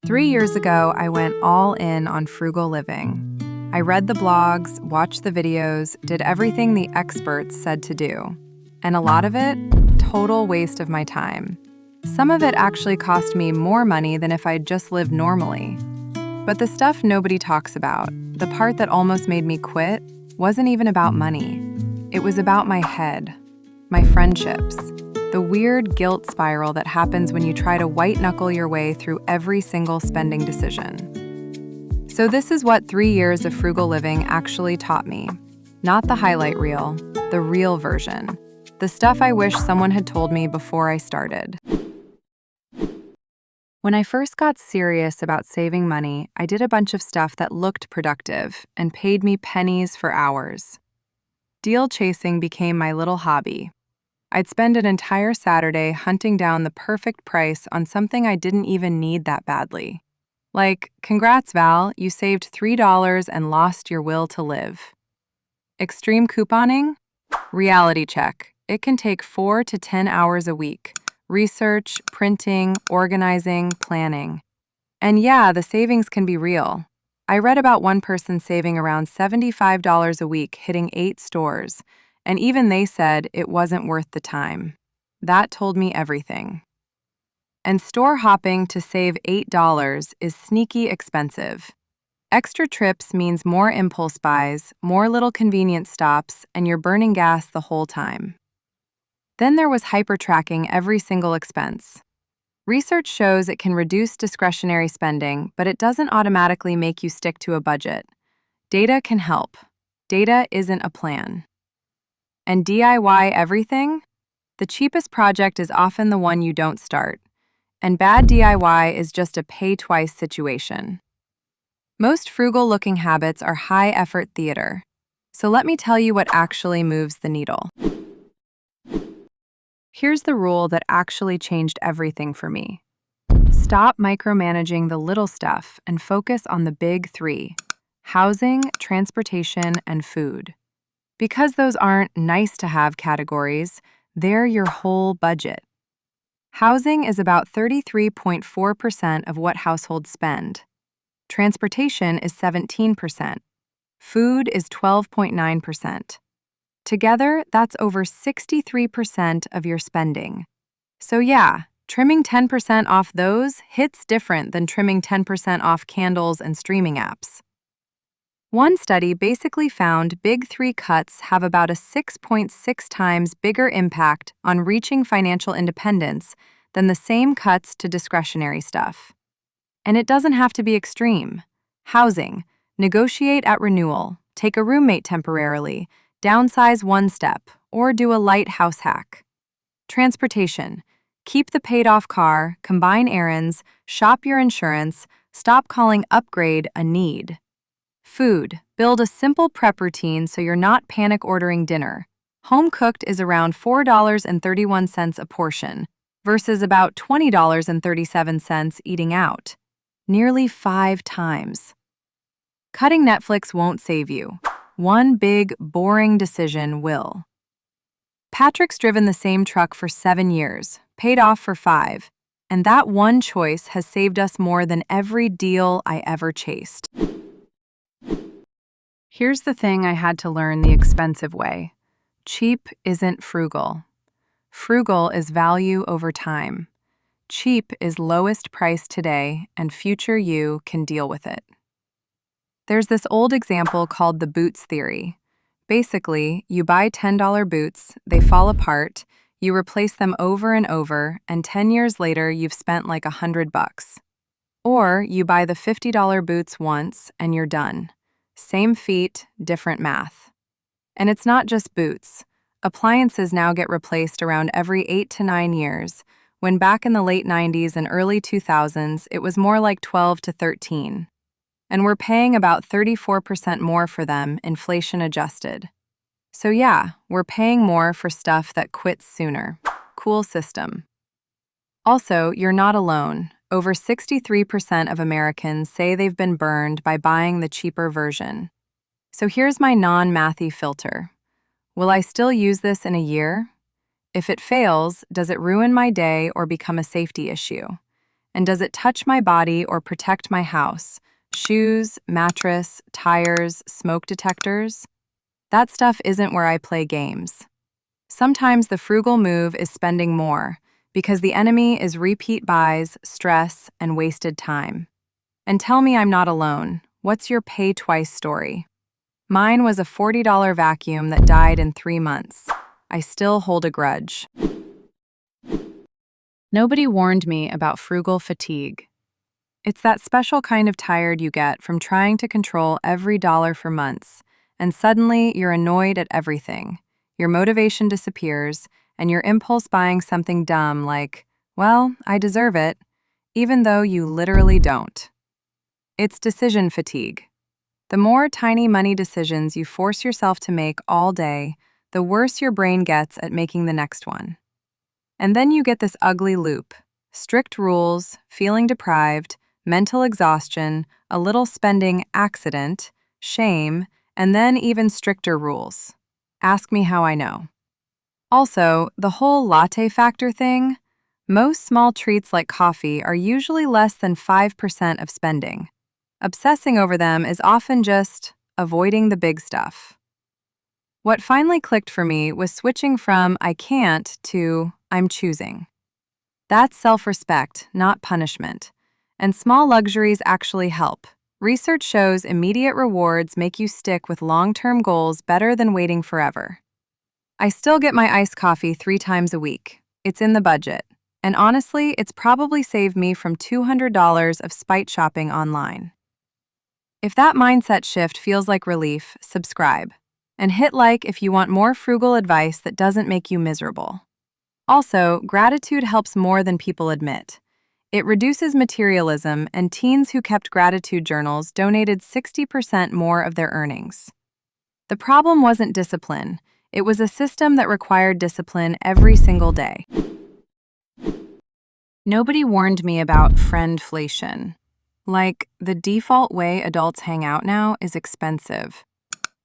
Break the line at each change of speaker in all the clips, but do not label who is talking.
3 years ago, I went all in on frugal living. I read the blogs, watched the videos, did everything the experts said to do. And a lot of it, total waste of my time. Some of it actually cost me more money than if I'd just lived normally. But the stuff nobody talks about, the part that almost made me quit, wasn't even about money. It was about my head, my friendships, the weird guilt spiral that happens when you try to white-knuckle your way through every single spending decision. So this is what 3 years of frugal living actually taught me. Not the highlight reel, the real version. The stuff I wish someone had told me before I started. When I first got serious about saving money, I did a bunch of stuff that looked productive and paid me pennies for hours. Deal chasing became my little hobby. I'd spend an entire Saturday hunting down the perfect price on something I didn't even need that badly. Like, congrats, Val, you saved $3 and lost your will to live. Extreme couponing? Reality check. It can take 4 to 10 hours a week. Research, printing, organizing, planning. And yeah, the savings can be real. I read about one person saving around $75 a week hitting 8 stores, and even they said it wasn't worth the time. That told me everything. And store hopping to save $8 is sneaky expensive. Extra trips means more impulse buys, more little convenience stops, and you're burning gas the whole time. Then there was hyper-tracking every single expense. Research shows it can reduce discretionary spending, but it doesn't automatically make you stick to a budget. Data can help. Data isn't a plan. And DIY everything? The cheapest project is often the one you don't start. And bad DIY is just a pay-twice situation. Most frugal-looking habits are high-effort theater. So let me tell you what actually moves the needle. Here's the rule that actually changed everything for me. Stop micromanaging the little stuff and focus on the big 3: housing, transportation, and food. Because those aren't nice-to-have categories, they're your whole budget. Housing is about 33.4% of what households spend. Transportation is 17%. Food is 12.9%. Together, that's over 63% of your spending. So yeah, trimming 10% off those hits different than trimming 10% off candles and streaming apps. One study basically found big 3 cuts have about a 6.6 times bigger impact on reaching financial independence than the same cuts to discretionary stuff. And it doesn't have to be extreme. Housing, negotiate at renewal, take a roommate temporarily, downsize one step, or do a light house hack. Transportation, keep the paid-off car, combine errands, shop your insurance, stop calling upgrade a need. Food, build a simple prep routine so you're not panic ordering dinner. Home cooked is around $4.31 a portion versus about $20.37 eating out. Nearly 5 times. Cutting Netflix won't save you. One big, boring decision will. Patrick's driven the same truck for 7 years, paid off for 5, and that one choice has saved us more than every deal I ever chased. Here's the thing I had to learn the expensive way. Cheap isn't frugal. Frugal is value over time. Cheap is lowest price today, and future you can deal with it. There's this old example called the boots theory. Basically, you buy $10 boots, they fall apart, you replace them over and over, and 10 years later you've spent like $100. Or you buy the $50 boots once and you're done. Same feet, different math. And it's not just boots. Appliances now get replaced around every 8 to 9 years, when back in the late 90s and early 2000s, it was more like 12 to 13. And we're paying about 34% more for them, inflation adjusted. So yeah, we're paying more for stuff that quits sooner. Cool system. Also, you're not alone. Over 63% of Americans say they've been burned by buying the cheaper version. So here's my non-mathy filter. Will I still use this in a year? If it fails, does it ruin my day or become a safety issue? And does it touch my body or protect my house? Shoes, mattress, tires, smoke detectors? That stuff isn't where I play games. Sometimes the frugal move is spending more, because the enemy is repeat buys, stress, and wasted time. And tell me I'm not alone. What's your pay twice story? Mine was a $40 vacuum that died in 3 months. I still hold a grudge. Nobody warned me about frugal fatigue. It's that special kind of tired you get from trying to control every dollar for months, and suddenly you're annoyed at everything. Your motivation disappears, and your impulse buying something dumb like, well, I deserve it, even though you literally don't. It's decision fatigue. The more tiny money decisions you force yourself to make all day, the worse your brain gets at making the next one. And then you get this ugly loop: strict rules, feeling deprived, mental exhaustion, a little spending accident, shame, and then even stricter rules. Ask me how I know. Also, the whole latte factor thing, most small treats like coffee are usually less than 5% of spending. Obsessing over them is often just avoiding the big stuff. What finally clicked for me was switching from I can't to I'm choosing. That's self-respect, not punishment. And small luxuries actually help. Research shows immediate rewards make you stick with long-term goals better than waiting forever. I still get my iced coffee 3 times a week. It's in the budget. And honestly, it's probably saved me from $200 of spite shopping online. If that mindset shift feels like relief, subscribe. And hit like if you want more frugal advice that doesn't make you miserable. Also, gratitude helps more than people admit. It reduces materialism, and teens who kept gratitude journals donated 60% more of their earnings. The problem wasn't discipline. It was a system that required discipline every single day. Nobody warned me about friendflation. Like, the default way adults hang out now is expensive.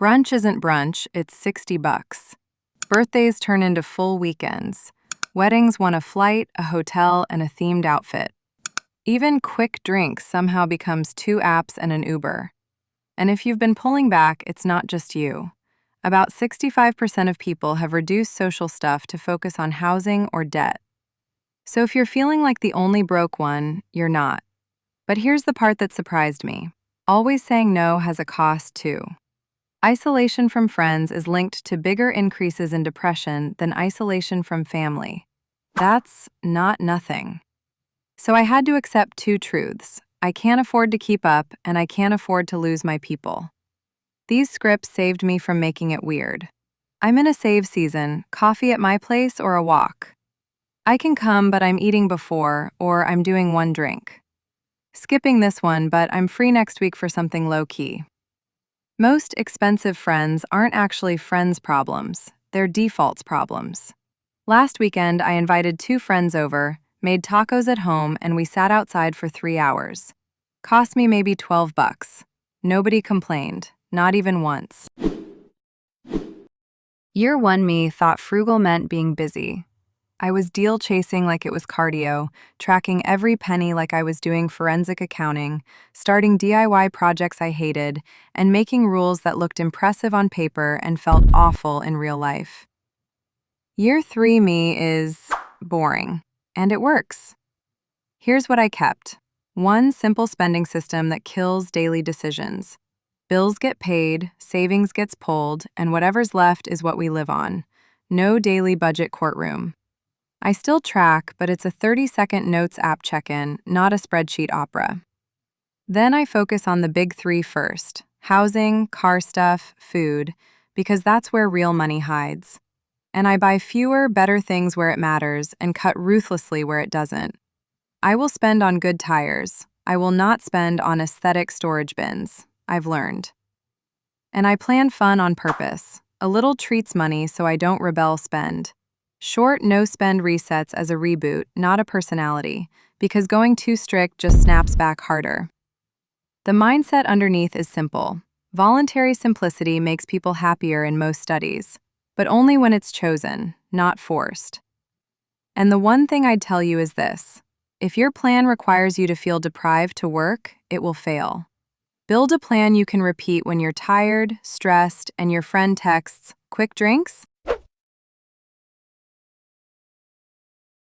Brunch isn't brunch, it's $60. Birthdays turn into full weekends. Weddings want a flight, a hotel, and a themed outfit. Even quick drinks somehow becomes 2 apps and an Uber. And if you've been pulling back, it's not just you. About 65% of people have reduced social stuff to focus on housing or debt. So if you're feeling like the only broke one, you're not. But here's the part that surprised me. Always saying no has a cost too. Isolation from friends is linked to bigger increases in depression than isolation from family. That's not nothing. So I had to accept 2 truths. I can't afford to keep up, and I can't afford to lose my people. These scripts saved me from making it weird. I'm in a save season, coffee at my place or a walk. I can come, but I'm eating before, or I'm doing 1 drink. Skipping this one, but I'm free next week for something low-key. Most expensive friends aren't actually friends' problems, they're defaults problems. Last weekend, I invited 2 friends over, made tacos at home, and we sat outside for 3 hours. Cost me maybe $12. Nobody complained, not even once. Year 1 me thought frugal meant being busy. I was deal chasing like it was cardio, tracking every penny like I was doing forensic accounting, starting DIY projects I hated, and making rules that looked impressive on paper and felt awful in real life. Year 3 me is boring, and it works. Here's what I kept. 1 simple spending system that kills daily decisions. Bills get paid, savings gets pulled, and whatever's left is what we live on. No daily budget courtroom. I still track, but it's a 30-second notes app check-in, not a spreadsheet opera. Then I focus on the big 3 first: housing, car stuff, food, because that's where real money hides. And I buy fewer, better things where it matters and cut ruthlessly where it doesn't. I will spend on good tires. I will not spend on aesthetic storage bins. I've learned. And I plan fun on purpose. A little treats money so I don't rebel spend. Short, no-spend resets as a reboot, not a personality, because going too strict just snaps back harder. The mindset underneath is simple. Voluntary simplicity makes people happier in most studies, but only when it's chosen, not forced. And the one thing I'd tell you is this: If your plan requires you to feel deprived to work, it will fail. Build a plan you can repeat when you're tired, stressed, and your friend texts, "Quick drinks?"